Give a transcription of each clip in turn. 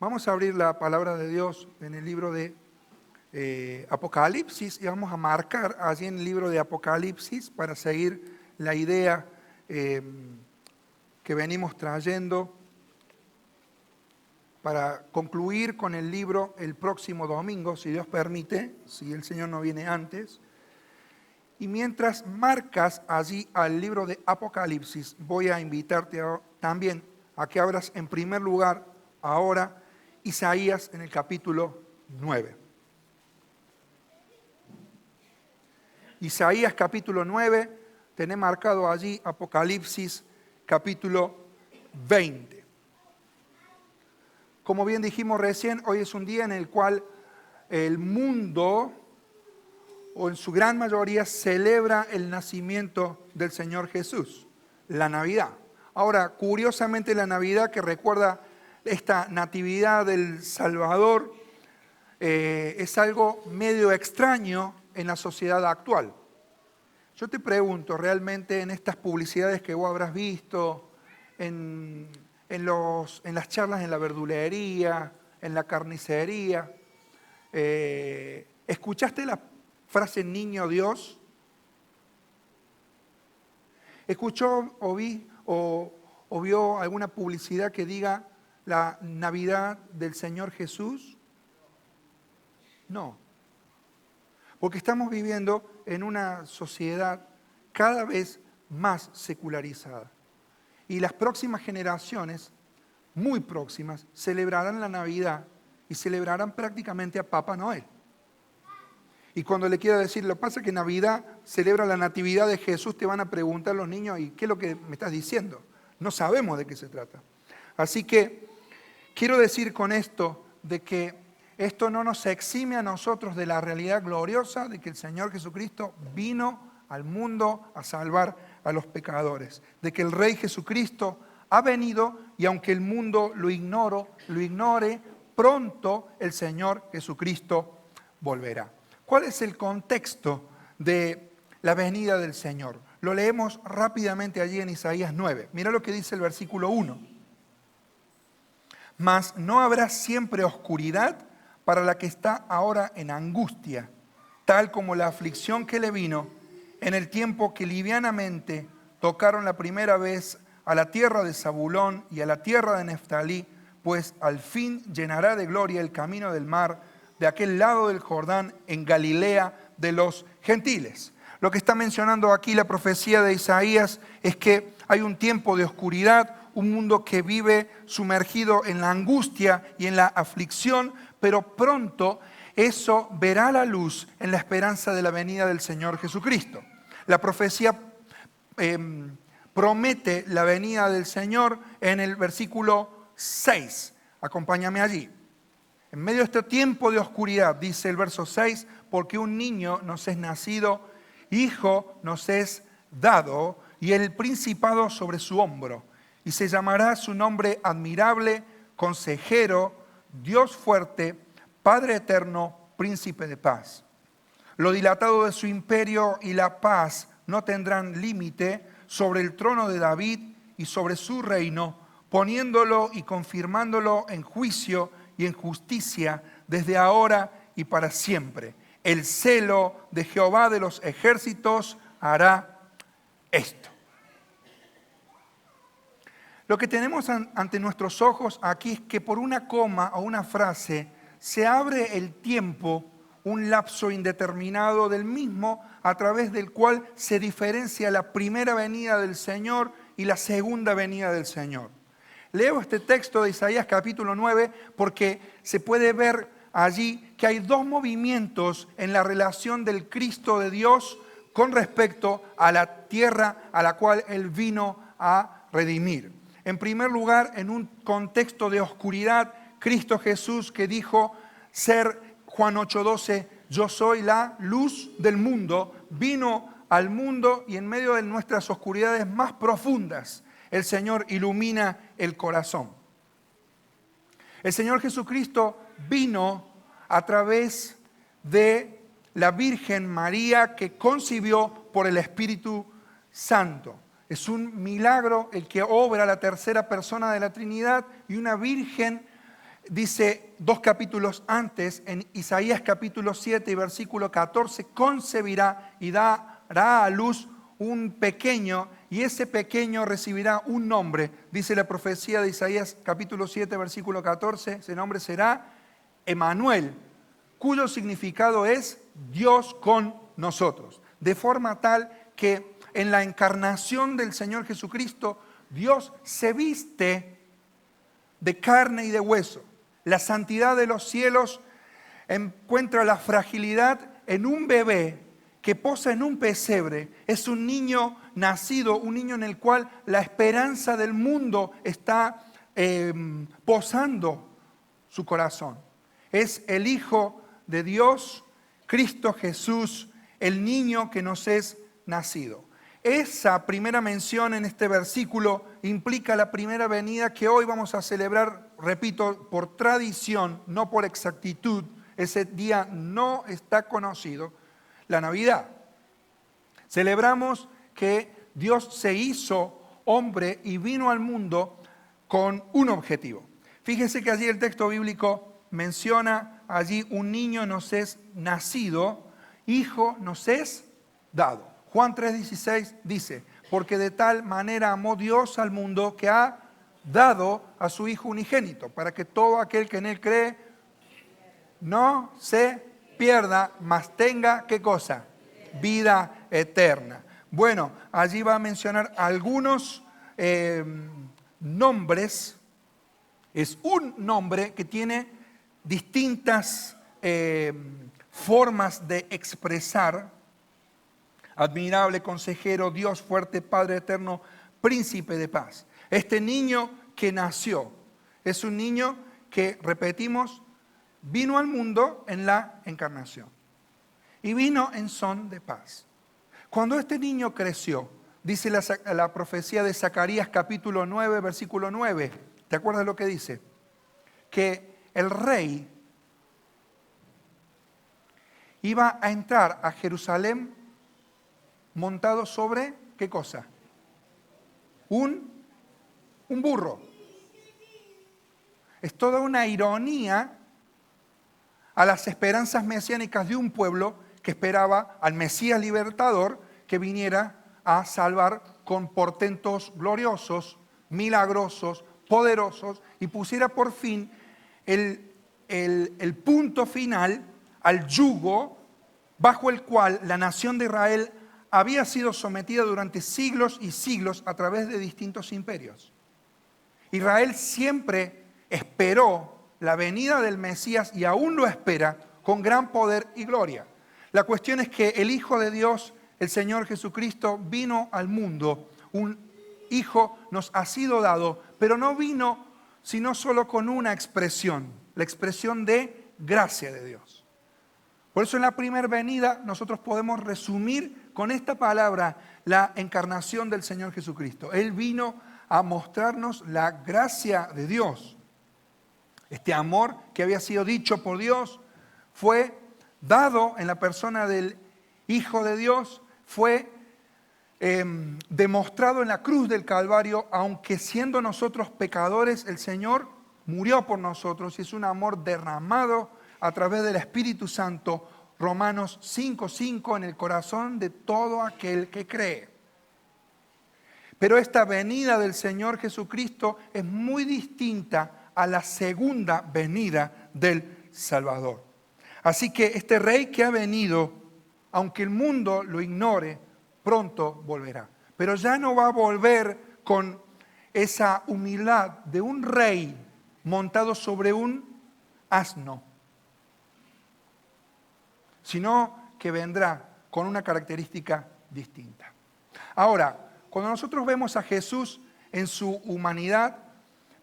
Vamos a abrir la palabra de Dios en el libro de Apocalipsis y vamos a marcar allí en el libro de Apocalipsis para seguir la idea que venimos trayendo para concluir con el libro el próximo domingo, si Dios permite, si el Señor no viene antes. Y mientras marcas allí al libro de Apocalipsis, voy a invitarte también a que abras en primer lugar ahora Isaías en el capítulo 9. Isaías capítulo 9, tenés marcado allí Apocalipsis capítulo 20. Como bien dijimos recién, hoy es un día en el cual el mundo, o en su gran mayoría, celebra el nacimiento del Señor Jesús, la Navidad. Ahora, curiosamente la Navidad que recuerda esta natividad del Salvador es algo medio extraño en la sociedad actual. Yo te pregunto, realmente en estas publicidades que vos habrás visto, en las charlas en la verdulería, en la carnicería, ¿escuchaste la frase niño Dios? ¿Escuchó o vio alguna publicidad que diga la Navidad del Señor Jesús? No. Porque estamos viviendo en una sociedad cada vez más secularizada. Y las próximas generaciones, muy próximas, celebrarán la Navidad y celebrarán prácticamente a Papá Noel. Y cuando le quiero decir, lo que pasa es que Navidad celebra la natividad de Jesús, te van a preguntar los niños, ¿y qué es lo que me estás diciendo? No sabemos de qué se trata. Así que quiero decir con esto de que esto no nos exime a nosotros de la realidad gloriosa de que el Señor Jesucristo vino al mundo a salvar a los pecadores, de que el Rey Jesucristo ha venido y aunque el mundo lo ignore, pronto el Señor Jesucristo volverá. ¿Cuál es el contexto de la venida del Señor? Lo leemos rápidamente allí en Isaías 9. Mira lo que dice el versículo 1. Mas no habrá siempre oscuridad para la que está ahora en angustia, tal como la aflicción que le vino en el tiempo que livianamente tocaron la primera vez a la tierra de Zabulón y a la tierra de Neftalí, pues al fin llenará de gloria el camino del mar de aquel lado del Jordán en Galilea de los gentiles. Lo que está mencionando aquí la profecía de Isaías es que hay un tiempo de oscuridad, un mundo que vive sumergido en la angustia y en la aflicción, pero pronto eso verá la luz en la esperanza de la venida del Señor Jesucristo. La profecía promete la venida del Señor en el versículo 6. Acompáñame allí. En medio de este tiempo de oscuridad, dice el verso 6, porque un niño nos es nacido, hijo nos es dado, y el principado sobre su hombro. Y se llamará su nombre admirable, consejero, Dios fuerte, Padre eterno, príncipe de paz. Lo dilatado de su imperio y la paz no tendrán límite sobre el trono de David y sobre su reino, poniéndolo y confirmándolo en juicio y en justicia desde ahora y para siempre. El celo de Jehová de los ejércitos hará esto. Lo que tenemos ante nuestros ojos aquí es que por una coma o una frase se abre el tiempo, un lapso indeterminado del mismo, a través del cual se diferencia la primera venida del Señor y la segunda venida del Señor. Leo este texto de Isaías capítulo 9 porque se puede ver allí que hay dos movimientos en la relación del Cristo de Dios con respecto a la tierra a la cual Él vino a redimir. En primer lugar, en un contexto de oscuridad, Cristo Jesús que dijo ser Juan 8:12, yo soy la luz del mundo, vino al mundo y en medio de nuestras oscuridades más profundas, el Señor ilumina el corazón. El Señor Jesucristo vino a través de la Virgen María que concibió por el Espíritu Santo. Es un milagro el que obra la tercera persona de la Trinidad y una virgen dice 2 capítulos antes, en Isaías capítulo 7 y versículo 14, concebirá y dará a luz un pequeño, y ese pequeño recibirá un nombre. Dice la profecía de Isaías capítulo 7, versículo 14, ese nombre será Emmanuel, cuyo significado es Dios con nosotros. De forma tal que en la encarnación del Señor Jesucristo, Dios se viste de carne y de hueso. La santidad de los cielos encuentra la fragilidad en un bebé que posa en un pesebre. Es un niño nacido, un niño en el cual la esperanza del mundo está posando su corazón. Es el Hijo de Dios, Cristo Jesús, el niño que nos es nacido. Esa primera mención en este versículo implica la primera venida que hoy vamos a celebrar, repito, por tradición, no por exactitud. Ese día no está conocido, la Navidad. Celebramos que Dios se hizo hombre y vino al mundo con un objetivo. Fíjense que allí el texto bíblico menciona, allí un niño nos es nacido, hijo nos es dado. Juan 3:16 dice, porque de tal manera amó Dios al mundo que ha dado a su Hijo unigénito, para que todo aquel que en Él cree no se pierda, mas tenga, ¿qué cosa? Vida eterna. Bueno, allí va a mencionar algunos nombres. Es un nombre que tiene distintas formas de expresar. Admirable consejero, Dios fuerte, Padre eterno, príncipe de paz. Este niño que nació es un niño que, repetimos, vino al mundo en la encarnación y vino en son de paz. Cuando este niño creció, dice la profecía de Zacarías capítulo 9, versículo 9, ¿te acuerdas lo que dice? Que el rey iba a entrar a Jerusalén montado sobre, ¿qué cosa? Un burro. Es toda una ironía a las esperanzas mesiánicas de un pueblo que esperaba al Mesías libertador que viniera a salvar con portentos gloriosos, milagrosos, poderosos, y pusiera por fin el punto final al yugo bajo el cual la nación de Israel había sido sometida durante siglos y siglos a través de distintos imperios. Israel siempre esperó la venida del Mesías y aún lo espera con gran poder y gloria. La cuestión es que el Hijo de Dios, el Señor Jesucristo, vino al mundo. Un Hijo nos ha sido dado, pero no vino sino solo con una expresión, la expresión de gracia de Dios. Por eso en la primera venida nosotros podemos resumir con esta palabra la encarnación del Señor Jesucristo. Él vino a mostrarnos la gracia de Dios. Este amor que había sido dicho por Dios fue dado en la persona del Hijo de Dios, fue demostrado en la cruz del Calvario, aunque siendo nosotros pecadores, el Señor murió por nosotros y es un amor derramado a través del Espíritu Santo, Romanos 5:5, en el corazón de todo aquel que cree. Pero esta venida del Señor Jesucristo es muy distinta a la segunda venida del Salvador. Así que este Rey que ha venido, aunque el mundo lo ignore, pronto volverá. Pero ya no va a volver con esa humildad de un rey montado sobre un asno, sino que vendrá con una característica distinta. Ahora, cuando nosotros vemos a Jesús en su humanidad,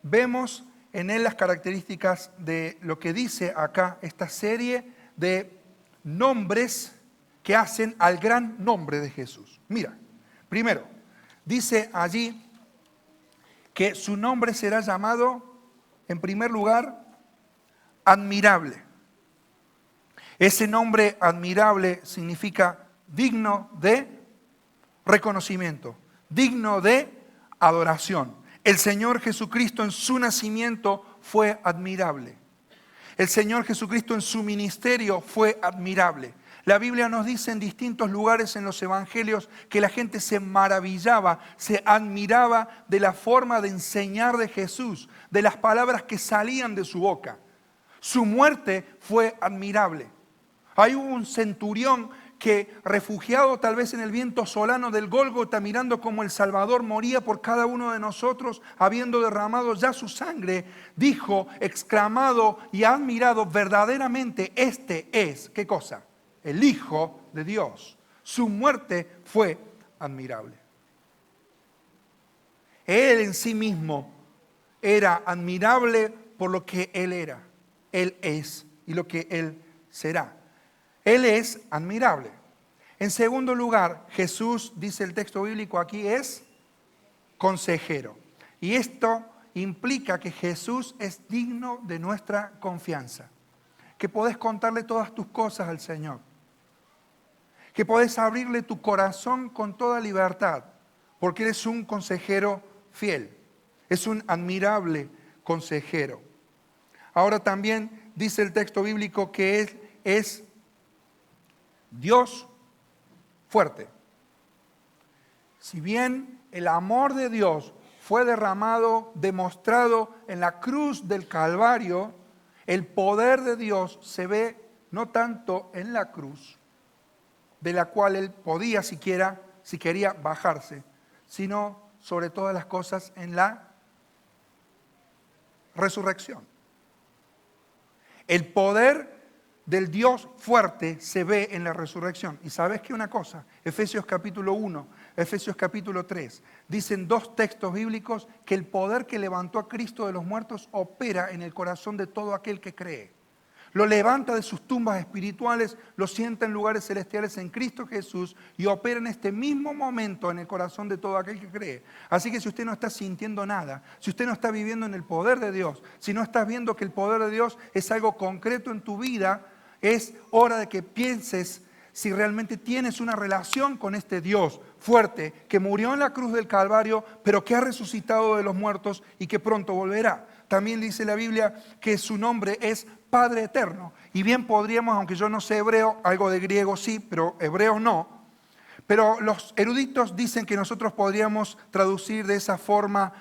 vemos en él las características de lo que dice acá esta serie de nombres que hacen al gran nombre de Jesús. Mira, primero, dice allí que su nombre será llamado, en primer lugar, admirable. Ese nombre admirable significa digno de reconocimiento, digno de adoración. El Señor Jesucristo en su nacimiento fue admirable. El Señor Jesucristo en su ministerio fue admirable. La Biblia nos dice en distintos lugares en los evangelios que la gente se maravillaba, se admiraba de la forma de enseñar de Jesús, de las palabras que salían de su boca. Su muerte fue admirable. Hay un centurión que, refugiado tal vez en el viento solano del Gólgota, mirando como el Salvador moría por cada uno de nosotros, habiendo derramado ya su sangre, dijo, exclamado y admirado, verdaderamente este es, ¿qué cosa? El Hijo de Dios. Su muerte fue admirable. Él en sí mismo era admirable por lo que Él era, Él es y lo que Él será. Él es admirable. En segundo lugar, Jesús, dice el texto bíblico aquí, es consejero. Y esto implica que Jesús es digno de nuestra confianza. Que podés contarle todas tus cosas al Señor. Que podés abrirle tu corazón con toda libertad. Porque Él es un consejero fiel. Es un admirable consejero. Ahora también dice el texto bíblico que Él es Dios fuerte. Si bien el amor de Dios fue derramado, demostrado en la cruz del Calvario, el poder de Dios se ve no tanto en la cruz, de la cual Él podía si quería bajarse, sino sobre todas las cosas en la resurrección. El poder del Dios fuerte se ve en la resurrección. Y sabes que una cosa, Efesios capítulo 1, Efesios capítulo 3, dicen dos textos bíblicos que el poder que levantó a Cristo de los muertos opera en el corazón de todo aquel que cree. Lo levanta de sus tumbas espirituales, lo sienta en lugares celestiales en Cristo Jesús y opera en este mismo momento en el corazón de todo aquel que cree. Así que si usted no está sintiendo nada, si usted no está viviendo en el poder de Dios, si no estás viendo que el poder de Dios es algo concreto en tu vida, es hora de que pienses si realmente tienes una relación con este Dios fuerte que murió en la cruz del Calvario, pero que ha resucitado de los muertos y que pronto volverá. También dice la Biblia que su nombre es Padre Eterno. Y bien podríamos, aunque yo no sé hebreo, algo de griego sí, pero hebreo no. Pero los eruditos dicen que nosotros podríamos traducir de esa forma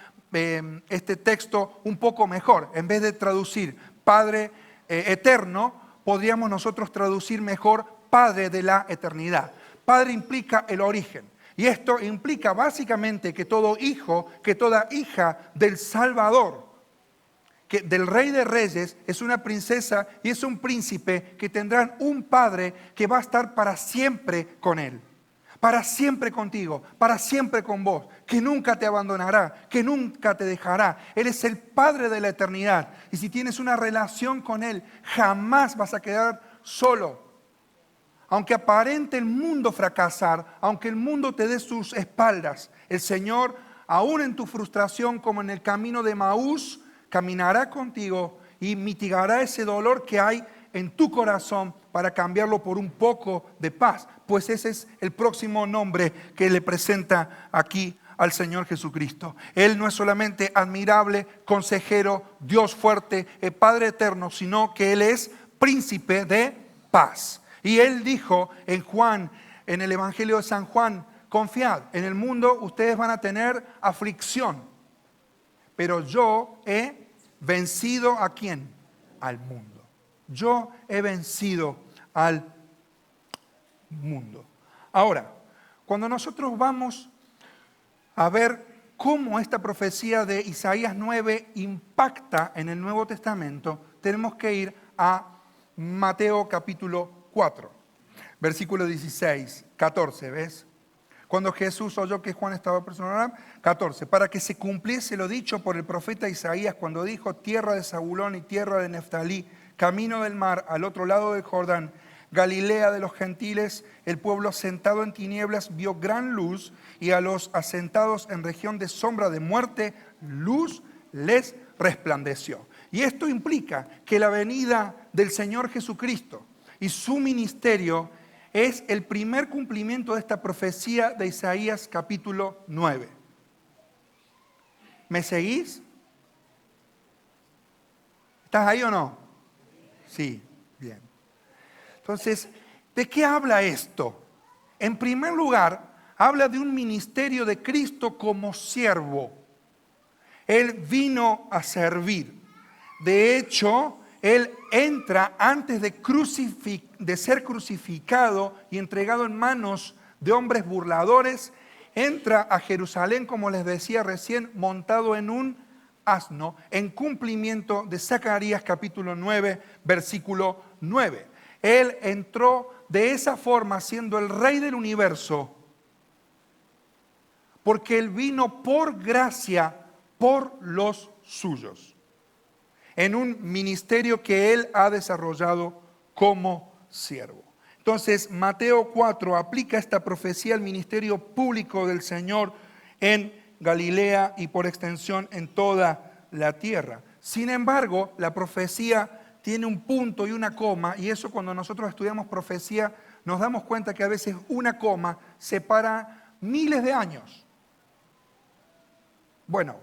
este texto un poco mejor. En vez de traducir Padre Eterno, podríamos nosotros traducir mejor Padre de la eternidad. Padre implica el origen. Y esto implica básicamente que todo hijo, que toda hija del Salvador, que del Rey de Reyes, es una princesa y es un príncipe que tendrán un padre que va a estar para siempre con él. Para siempre contigo, para siempre con vos, que nunca te abandonará, que nunca te dejará. Él es el Padre de la eternidad. Y si tienes una relación con Él, jamás vas a quedar solo. Aunque aparente el mundo fracasar, aunque el mundo te dé sus espaldas, el Señor, aún en tu frustración como en el camino de Maús, caminará contigo y mitigará ese dolor que hay en tu corazón para cambiarlo por un poco de paz. Pues ese es el próximo nombre que le presenta aquí al Señor Jesucristo. Él no es solamente admirable, consejero, Dios fuerte, Padre eterno, sino que Él es príncipe de paz. Y Él dijo en Juan, en el Evangelio de San Juan, confiad, en el mundo ustedes van a tener aflicción, pero yo he vencido ¿a quién? Al mundo. Yo he vencido al mundo. Ahora, cuando nosotros vamos a ver cómo esta profecía de Isaías 9 impacta en el Nuevo Testamento, tenemos que ir a Mateo capítulo 4, versículo 16, 14, ¿ves? Cuando Jesús oyó que Juan estaba preso, 14, para que se cumpliese lo dicho por el profeta Isaías cuando dijo, tierra de Zabulón y tierra de Neftalí, camino del mar, al otro lado del Jordán, Galilea de los gentiles, el pueblo sentado en tinieblas vio gran luz, y a los asentados en región de sombra de muerte, luz les resplandeció. Y esto implica que la venida del Señor Jesucristo y su ministerio es el primer cumplimiento de esta profecía de Isaías capítulo 9. ¿Me seguís? ¿Estás ahí o no? Sí, bien. Entonces, ¿de qué habla esto? En primer lugar, habla de un ministerio de Cristo como siervo. Él vino a servir. De hecho, Él entra antes de ser crucificado y entregado en manos de hombres burladores. Entra a Jerusalén, como les decía recién, montado en un asno, en cumplimiento de Zacarías capítulo 9, versículo 9. Él entró de esa forma siendo el rey del universo, porque Él vino por gracia por los suyos, en un ministerio que Él ha desarrollado como siervo. Entonces, Mateo 4 aplica esta profecía al ministerio público del Señor en Galilea y por extensión en toda la tierra. Sin embargo, la profecía tiene un punto y una coma, y eso cuando nosotros estudiamos profecía nos damos cuenta que a veces una coma separa miles de años. Bueno,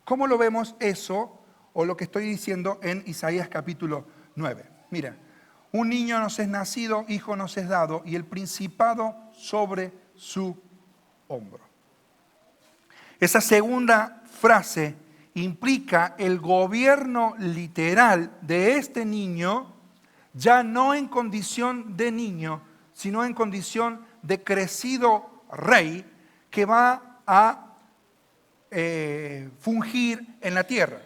¿cómo lo vemos eso o lo que estoy diciendo en Isaías capítulo 9? Mira, un niño nos es nacido, hijo nos es dado, y el principado sobre su hombro. Esa segunda frase implica el gobierno literal de este niño, ya no en condición de niño, sino en condición de crecido rey que va a fungir en la tierra.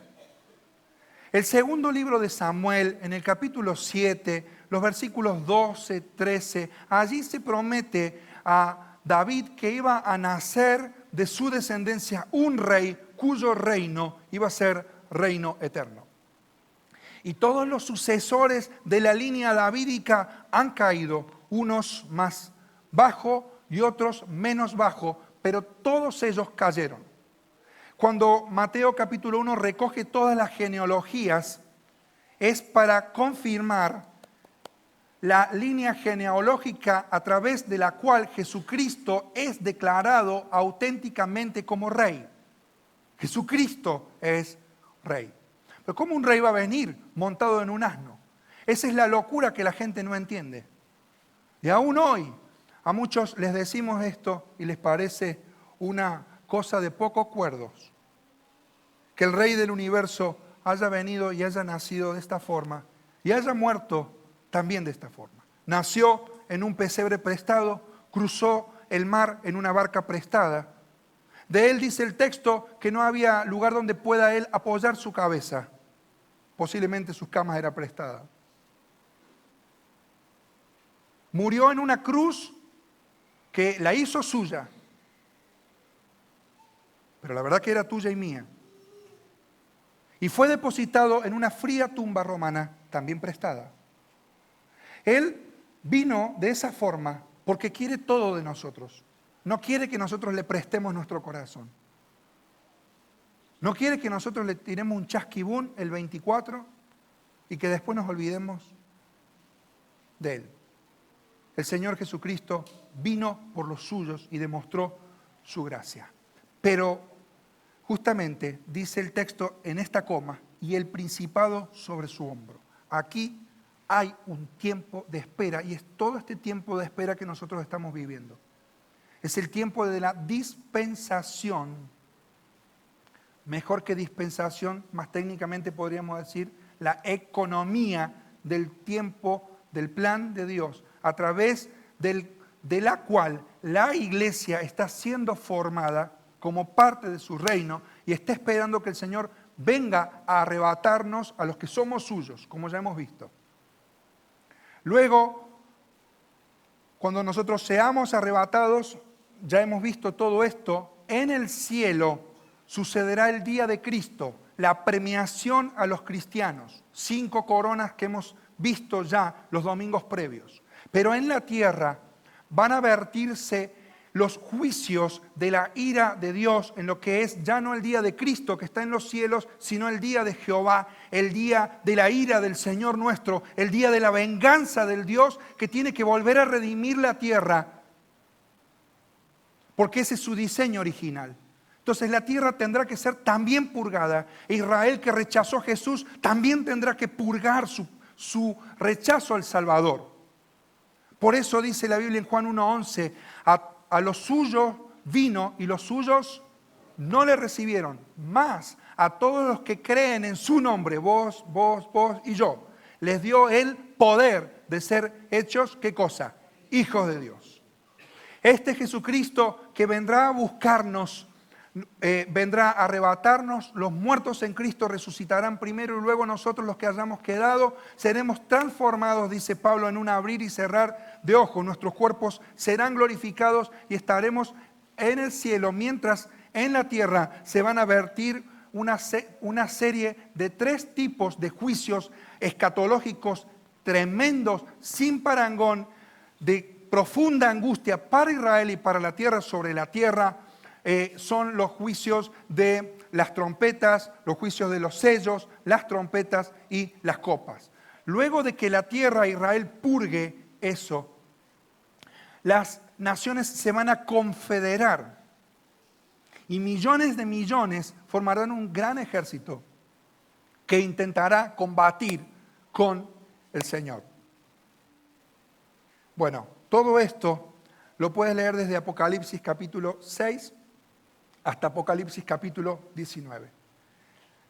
El segundo libro de Samuel, en el capítulo 7, los versículos 12, 13, allí se promete a David que iba a nacer de su descendencia un rey cuyo reino iba a ser reino eterno. Y todos los sucesores de la línea davídica han caído, unos más bajo y otros menos bajo, pero todos ellos cayeron. Cuando Mateo capítulo 1 recoge todas las genealogías, es para confirmar la línea genealógica a través de la cual Jesucristo es declarado auténticamente como rey. Jesucristo es rey. Pero ¿cómo un rey va a venir montado en un asno? Esa es la locura que la gente no entiende. Y aún hoy, a muchos les decimos esto y les parece una cosa de pocos cuerdos. Que el rey del universo haya venido y haya nacido de esta forma y haya muerto también de esta forma. Nació en un pesebre prestado, cruzó el mar en una barca prestada. De él dice el texto que no había lugar donde pueda él apoyar su cabeza. Posiblemente sus camas eran prestadas. Murió en una cruz que la hizo suya, pero la verdad que era tuya y mía. Y fue depositado en una fría tumba romana, también prestada. Él vino de esa forma porque quiere todo de nosotros. No quiere que nosotros le prestemos nuestro corazón. No quiere que nosotros le tiremos un chasquibún el 24 y que después nos olvidemos de Él. El Señor Jesucristo vino por los suyos y demostró su gracia. Pero justamente dice el texto en esta coma, y el principado sobre su hombro. Aquí hay un tiempo de espera y es todo este tiempo de espera que nosotros estamos viviendo. Es el tiempo de la dispensación. Mejor que dispensación, más técnicamente podríamos decir la economía del tiempo, del plan de Dios, a través de la cual la iglesia está siendo formada como parte de su reino y está esperando que el Señor venga a arrebatarnos a los que somos suyos, como ya hemos visto. Luego, cuando nosotros seamos arrebatados, ya hemos visto todo esto, en el cielo sucederá el día de Cristo, la premiación a los cristianos, 5 coronas que hemos visto ya los domingos previos. Pero en la tierra van a vertirse los juicios de la ira de Dios en lo que es ya no el día de Cristo que está en los cielos, sino el día de Jehová, el día de la ira del Señor nuestro, el día de la venganza del Dios que tiene que volver a redimir la tierra, porque ese es su diseño original. Entonces la tierra tendrá que ser también purgada. E Israel, que rechazó a Jesús, también tendrá que purgar su rechazo al Salvador. Por eso dice la Biblia en Juan 1:11, a los suyos vino y los suyos no le recibieron. Mas a todos los que creen en su nombre, vos y yo, les dio el poder de ser hechos, ¿qué cosa? Hijos de Dios. Este Jesucristo que vendrá a buscarnos, vendrá a arrebatarnos, los muertos en Cristo resucitarán primero y luego nosotros los que hayamos quedado seremos transformados, dice Pablo, en un abrir y cerrar de ojos. Nuestros cuerpos serán glorificados y estaremos en el cielo, mientras en la tierra se van a vertir una serie de 3 tipos de juicios escatológicos tremendos, sin parangón, de profunda angustia para Israel y para la tierra sobre la tierra. Son los juicios de las trompetas, los juicios de los sellos, las trompetas y las copas. Luego de que la tierra, Israel, purgue eso, las naciones se van a confederar y millones de millones formarán un gran ejército que intentará combatir con el Señor. Bueno, todo esto lo puedes leer desde Apocalipsis capítulo 6 hasta Apocalipsis capítulo 19.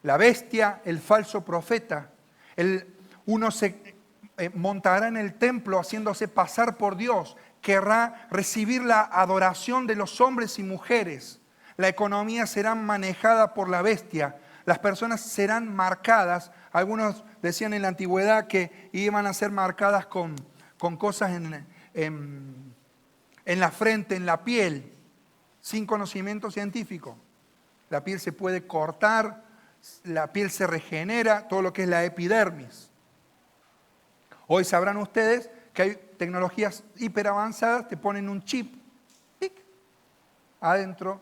La bestia, el falso profeta, uno se montará en el templo haciéndose pasar por Dios, querrá recibir la adoración de los hombres y mujeres. La economía será manejada por la bestia, las personas serán marcadas. Algunos decían en la antigüedad que iban a ser marcadas con cosas en la frente, en la piel, sin conocimiento científico. La piel se puede cortar, la piel se regenera, todo lo que es la epidermis. Hoy sabrán ustedes que hay tecnologías hiper avanzadas, te ponen un chip, ¡pic!, adentro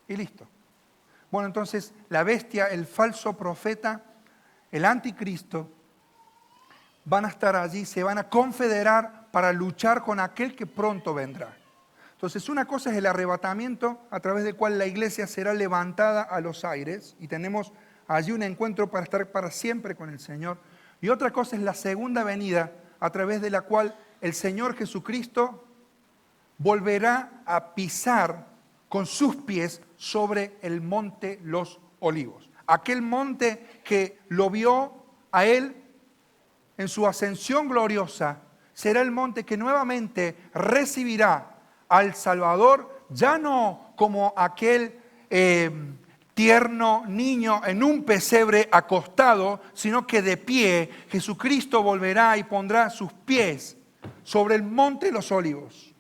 y listo. Bueno, entonces la bestia, el falso profeta, el anticristo, van a estar allí, se van a confederar para luchar con aquel que pronto vendrá. Entonces, una cosa es el arrebatamiento a través del cual la iglesia será levantada a los aires y tenemos allí un encuentro para estar para siempre con el Señor. Y otra cosa es la segunda venida a través de la cual el Señor Jesucristo volverá a pisar con sus pies sobre el monte Los Olivos. Aquel monte que lo vio a Él en su ascensión gloriosa, será el monte que nuevamente recibirá al Salvador, ya no como aquel tierno niño en un pesebre acostado, sino que de pie Jesucristo volverá y pondrá sus pies sobre el monte de los Olivos.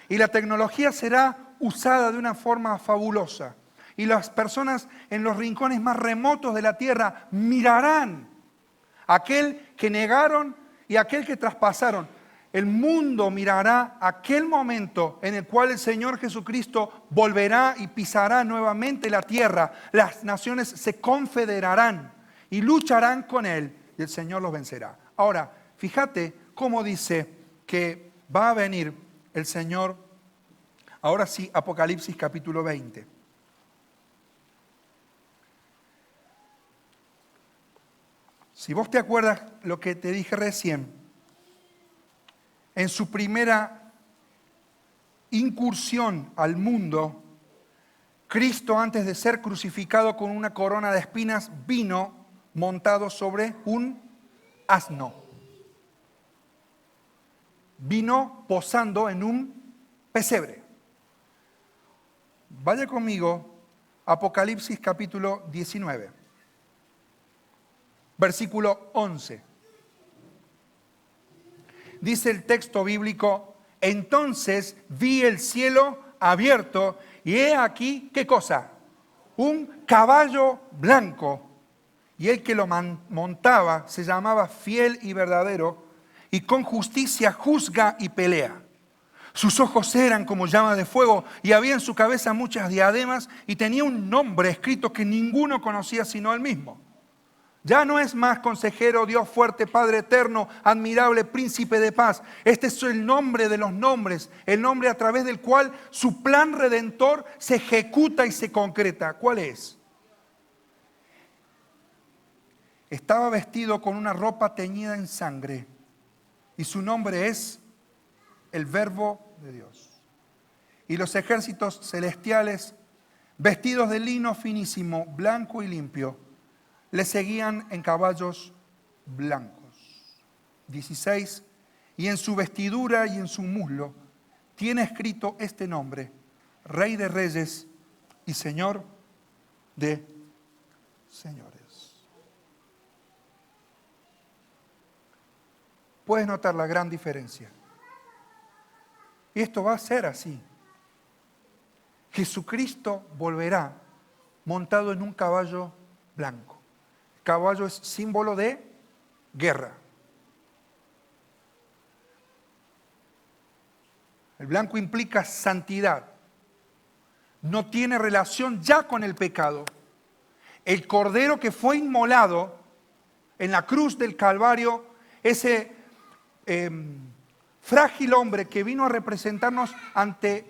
Y la tecnología será usada de una forma fabulosa. Y las personas en los rincones más remotos de la tierra mirarán a aquel que negaron y a aquel que traspasaron. El mundo mirará aquel momento en el cual el Señor Jesucristo volverá y pisará nuevamente la tierra. Las naciones se confederarán y lucharán con Él y el Señor los vencerá. Ahora, fíjate cómo dice que va a venir el Señor. Ahora sí, Apocalipsis capítulo 20. Si vos te acuerdas lo que te dije recién, en su primera incursión al mundo, Cristo, antes de ser crucificado con una corona de espinas, vino montado sobre un asno. Vino posando en un pesebre. Vaya conmigo a Apocalipsis capítulo 19, versículo 11. Dice el texto bíblico: entonces vi el cielo abierto y he aquí, ¿qué cosa? Un caballo blanco, y el que lo montaba se llamaba Fiel y Verdadero, y con justicia juzga y pelea. Sus ojos eran como llamas de fuego, y había en su cabeza muchas diademas, y tenía un nombre escrito que ninguno conocía sino él mismo. Ya no es más consejero, Dios fuerte, Padre eterno, admirable, príncipe de paz. Este es el nombre de los nombres, el nombre a través del cual su plan redentor se ejecuta y se concreta. ¿Cuál es? Estaba vestido con una ropa teñida en sangre y su nombre es el Verbo de Dios. Y los ejércitos celestiales, vestidos de lino finísimo, blanco y limpio, le seguían en caballos blancos. 16. Y en su vestidura y en su muslo tiene escrito este nombre: Rey de Reyes y Señor de Señores. Puedes notar la gran diferencia. Y esto va a ser así. Jesucristo volverá montado en un caballo blanco. El caballo es símbolo de guerra. El blanco implica santidad. No tiene relación ya con el pecado. El cordero que fue inmolado en la cruz del Calvario, ese frágil hombre que vino a representarnos ante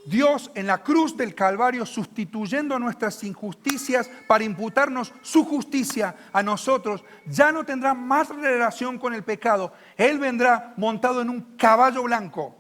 Dios en la cruz del Calvario, sustituyendo nuestras injusticias para imputarnos su justicia a nosotros, ya no tendrá más relación con el pecado. Él vendrá montado en un caballo blanco,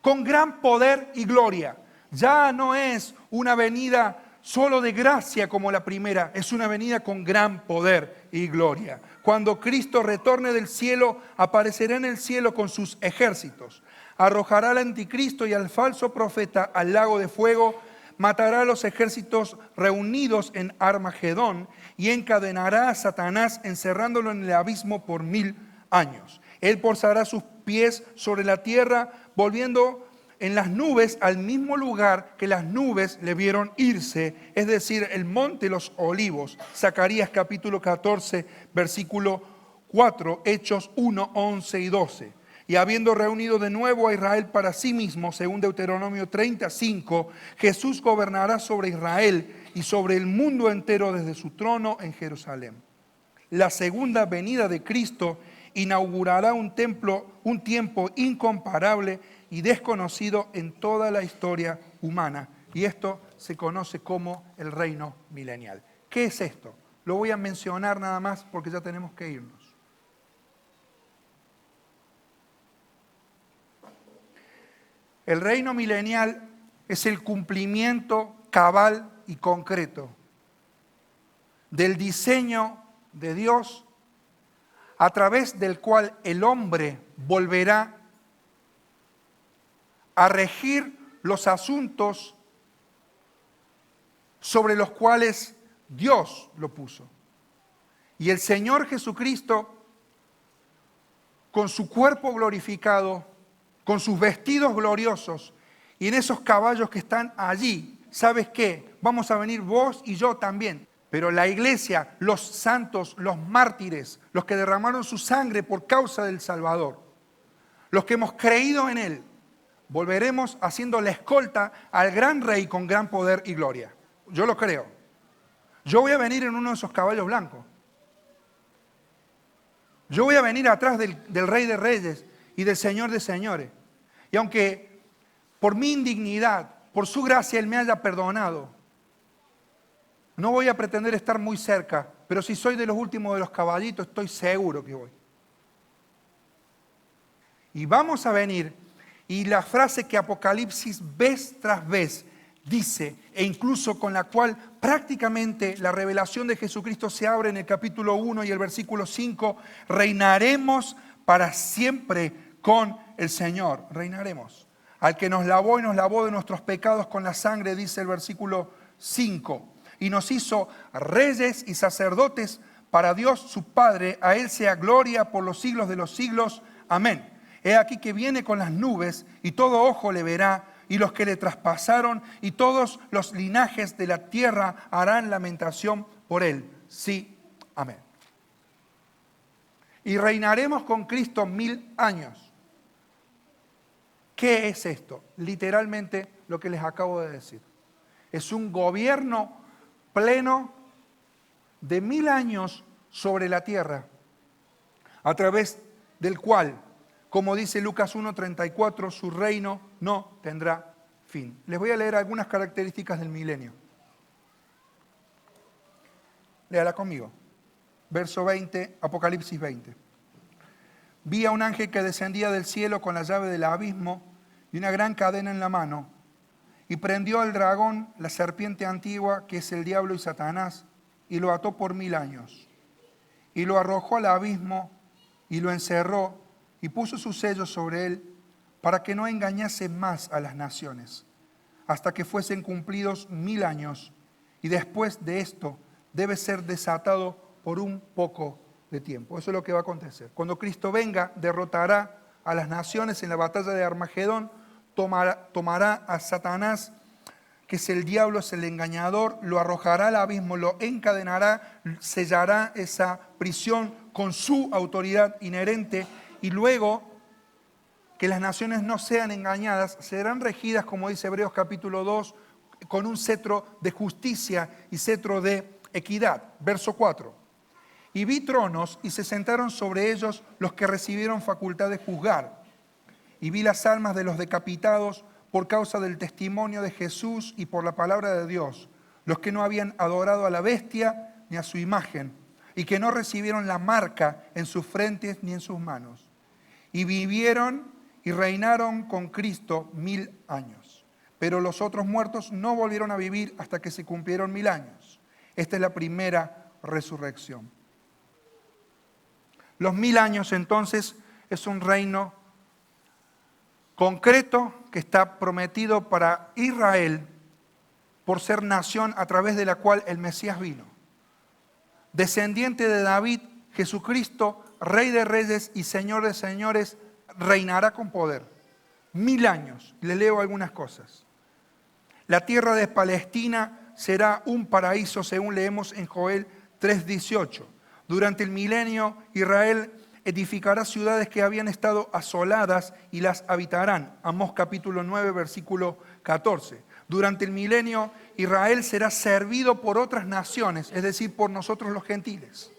con gran poder y gloria. Ya no es una venida solo de gracia como la primera, es una venida con gran poder y gloria. Cuando Cristo retorne del cielo, aparecerá en el cielo con sus ejércitos. Arrojará al anticristo y al falso profeta al lago de fuego, matará a los ejércitos reunidos en Armagedón y encadenará a Satanás, encerrándolo en el abismo por 1000 años. Él posará sus pies sobre la tierra, volviendo en las nubes al mismo lugar que las nubes le vieron irse, es decir, el monte de los olivos. Zacarías capítulo 14, versículo 4, Hechos 1, 11 y 12. Y habiendo reunido de nuevo a Israel para sí mismo, según Deuteronomio 35, Jesús gobernará sobre Israel y sobre el mundo entero desde su trono en Jerusalén. La segunda venida de Cristo inaugurará un tiempo incomparable y desconocido en toda la historia humana. Y esto se conoce como el reino milenial. ¿Qué es esto? Lo voy a mencionar nada más porque ya tenemos que irnos. El reino milenial es el cumplimiento cabal y concreto del diseño de Dios, a través del cual el hombre volverá a regir los asuntos sobre los cuales Dios lo puso. Y el Señor Jesucristo, con su cuerpo glorificado, con sus vestidos gloriosos y en esos caballos que están allí, ¿sabes qué? Vamos a venir vos y yo también. Pero la iglesia, los santos, los mártires, los que derramaron su sangre por causa del Salvador, los que hemos creído en Él, volveremos haciendo la escolta al gran rey con gran poder y gloria. Yo lo creo. Yo voy a venir en uno de esos caballos blancos. Yo voy a venir atrás del Rey de Reyes y del Señor de Señores. Y aunque por mi indignidad, por su gracia Él me haya perdonado, no voy a pretender estar muy cerca, pero si soy de los últimos de los caballitos, estoy seguro que voy. Y vamos a venir, y la frase que Apocalipsis vez tras vez dice, e incluso con la cual prácticamente la revelación de Jesucristo se abre en el capítulo 1 y el versículo 5, reinaremos para siempre con el Señor, reinaremos. Al que nos lavó y nos lavó de nuestros pecados con la sangre, dice el versículo 5, y nos hizo reyes y sacerdotes para Dios su Padre, a Él sea gloria por los siglos de los siglos. Amén. He aquí que viene con las nubes y todo ojo le verá, y los que le traspasaron y todos los linajes de la tierra harán lamentación por Él. Sí, amén. Y reinaremos con Cristo 1000 años. ¿Qué es esto? Literalmente lo que les acabo de decir. Es un gobierno pleno de 1000 años sobre la tierra, a través del cual, como dice Lucas 1:34, su reino no tendrá fin. Les voy a leer algunas características del milenio. Léala conmigo. Verso 20, Apocalipsis 20. Vi a un ángel que descendía del cielo con la llave del abismo y una gran cadena en la mano, y prendió al dragón, la serpiente antigua, que es el diablo y Satanás, y lo ató por 1000 años. Y lo arrojó al abismo y lo encerró y puso sus sellos sobre él para que no engañase más a las naciones, hasta que fuesen cumplidos 1000 años. Y después de esto debe ser desatado por un poco de tiempo. Eso es lo que va a acontecer. Cuando Cristo venga, derrotará a las naciones en la batalla de Armagedón, tomará a Satanás, que es el diablo, es el engañador, lo arrojará al abismo, lo encadenará, sellará esa prisión con su autoridad inherente, y luego que las naciones no sean engañadas, serán regidas, como dice Hebreos capítulo 2, con un cetro de justicia y cetro de equidad. Verso 4. Y vi tronos y se sentaron sobre ellos los que recibieron facultad de juzgar. Y vi las almas de los decapitados por causa del testimonio de Jesús y por la palabra de Dios, los que no habían adorado a la bestia ni a su imagen, y que no recibieron la marca en sus frentes ni en sus manos. Y vivieron y reinaron con Cristo 1000 años. Pero los otros muertos no volvieron a vivir hasta que se cumplieron 1000 años. Esta es la primera resurrección. Los 1000 años entonces es un reino concreto que está prometido para Israel por ser nación a través de la cual el Mesías vino. Descendiente de David, Jesucristo, Rey de Reyes y Señor de Señores, reinará con poder. 1000 años. Le leo algunas cosas. La tierra de Palestina será un paraíso, según leemos en Joel 3:18. Durante el milenio, Israel edificará ciudades que habían estado asoladas y las habitarán. Amós capítulo 9, versículo 14. Durante el milenio, Israel será servido por otras naciones, es decir, por nosotros los gentiles.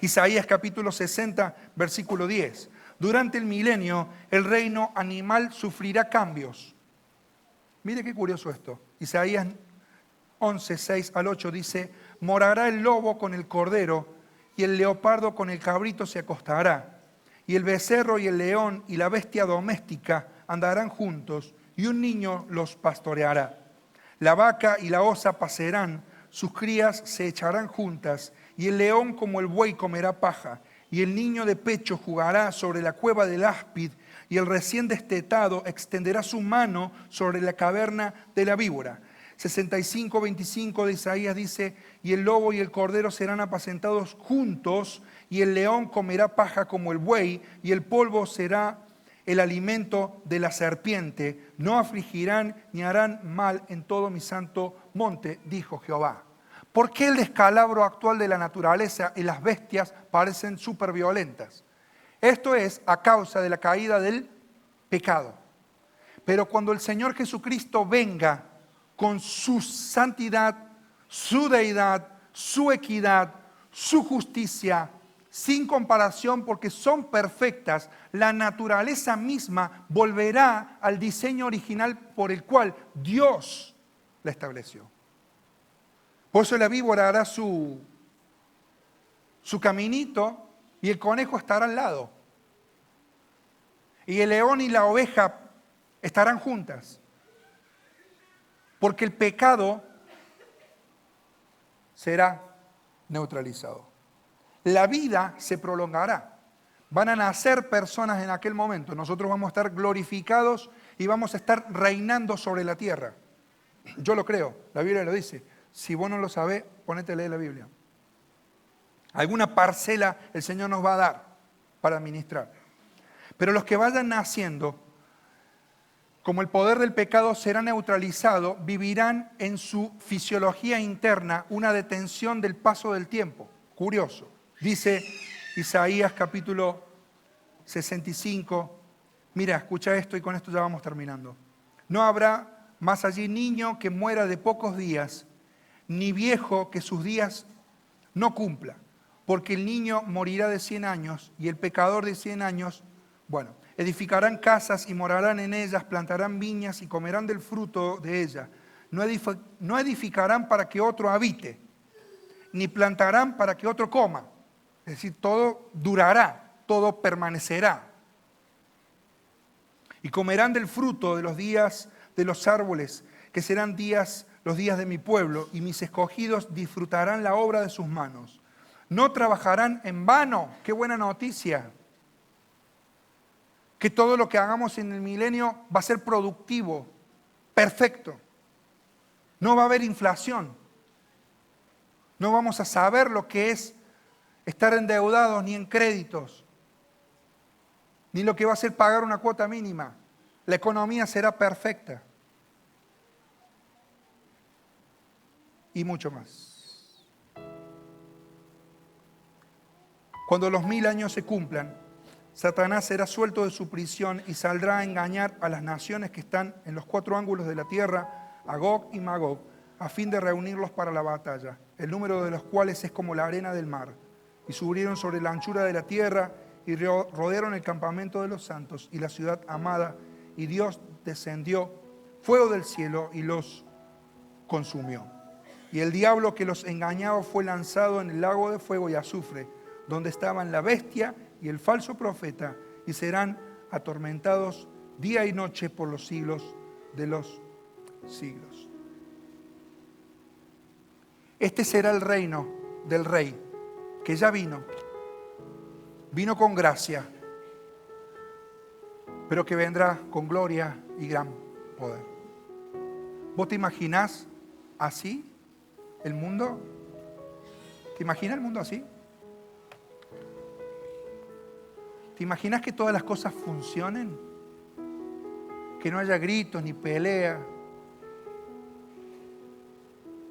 Isaías capítulo 60, versículo 10. Durante el milenio, el reino animal sufrirá cambios. Mire qué curioso esto. Isaías 11, 6 al 8 dice: morará el lobo con el cordero, y el leopardo con el cabrito se acostará. Y el becerro y el león y la bestia doméstica andarán juntos, y un niño los pastoreará. La vaca y la osa pasarán, sus crías se echarán juntas, y el león como el buey comerá paja, y el niño de pecho jugará sobre la cueva del áspid, y el recién destetado extenderá su mano sobre la caverna de la víbora. 65:25 de Isaías dice: y el lobo y el cordero serán apacentados juntos, y el león comerá paja como el buey, y el polvo será el alimento de la serpiente. No afligirán ni harán mal en todo mi santo monte, dijo Jehová. ¿Por qué el descalabro actual de la naturaleza y las bestias parecen súper violentas? Esto es a causa de la caída del pecado. Pero cuando el Señor Jesucristo venga con su santidad, su deidad, su equidad, su justicia, sin comparación porque son perfectas, la naturaleza misma volverá al diseño original por el cual Dios la estableció. Por eso la víbora hará su caminito y el conejo estará al lado. Y el león y la oveja estarán juntas. Porque el pecado será neutralizado. La vida se prolongará. Van a nacer personas en aquel momento. Nosotros vamos a estar glorificados y vamos a estar reinando sobre la tierra. Yo lo creo, la Biblia lo dice. Si vos no lo sabés, ponete a leer la Biblia. Alguna parcela el Señor nos va a dar para administrar. Pero los que vayan naciendo, como el poder del pecado será neutralizado, vivirán en su fisiología interna una detención del paso del tiempo. Curioso. Dice Isaías capítulo 65. Mira, escucha esto y con esto ya vamos terminando. No habrá más allí niño que muera de pocos días, ni viejo que sus días no cumpla. porque el niño morirá de 100 años y el pecador de 100 años, bueno, edificarán casas y morarán en ellas, plantarán viñas y comerán del fruto de ellas. No edificarán para que otro habite, ni plantarán para que otro coma. Es decir, todo durará, todo permanecerá. Y comerán del fruto de los días de los árboles, que serán los días de mi pueblo, y mis escogidos disfrutarán la obra de sus manos. No trabajarán en vano. ¡Qué buena noticia! Que todo lo que hagamos en el milenio va a ser productivo, perfecto. No va a haber inflación. No vamos a saber lo que es estar endeudados ni en créditos, ni lo que va a ser pagar una cuota mínima. La economía será perfecta. Y mucho más. Cuando los 1000 años se cumplan, Satanás será suelto de su prisión y saldrá a engañar a las naciones que están en los 4 ángulos de la tierra, a Gog y Magog, a fin de reunirlos para la batalla, el número de los cuales es como la arena del mar. Y subieron sobre la anchura de la tierra y rodearon el campamento de los santos y la ciudad amada, y Dios descendió fuego del cielo y los consumió. Y el diablo que los engañaba fue lanzado en el lago de fuego y azufre, donde estaban la bestia y el falso profeta, y serán atormentados día y noche por los siglos de los siglos. Este será el reino del Rey, que ya vino con gracia, pero que vendrá con gloria y gran poder. ¿Vos te imaginás así el mundo? ¿Te imaginas el mundo así? ¿Te imaginas que todas las cosas funcionen? Que no haya gritos ni pelea.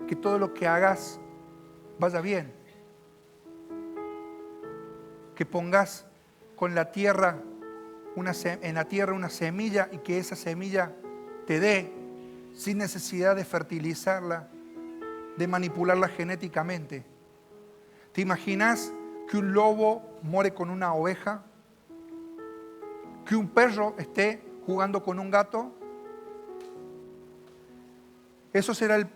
Que todo lo que hagas vaya bien. Que pongas con la tierra en la tierra una semilla y que esa semilla te dé sin necesidad de fertilizarla, de manipularla genéticamente. ¿Te imaginas que un lobo muere con una oveja? ¿Que un perro esté jugando con un gato? Eso será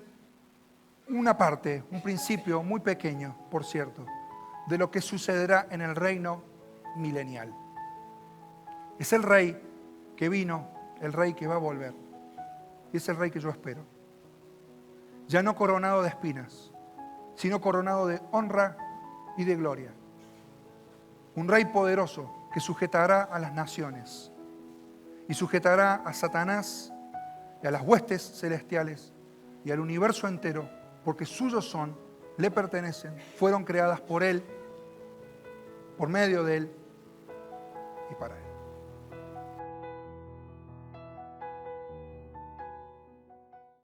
una parte, un principio muy pequeño, por cierto, de lo que sucederá en el reino milenial. Es el rey que vino, el rey que va a volver. Y es el rey que yo espero. Ya no coronado de espinas, sino coronado de honra y de gloria. Un rey poderoso que sujetará a las naciones y sujetará a Satanás y a las huestes celestiales y al universo entero, porque suyos son, le pertenecen, fueron creadas por Él, por medio de Él y para Él.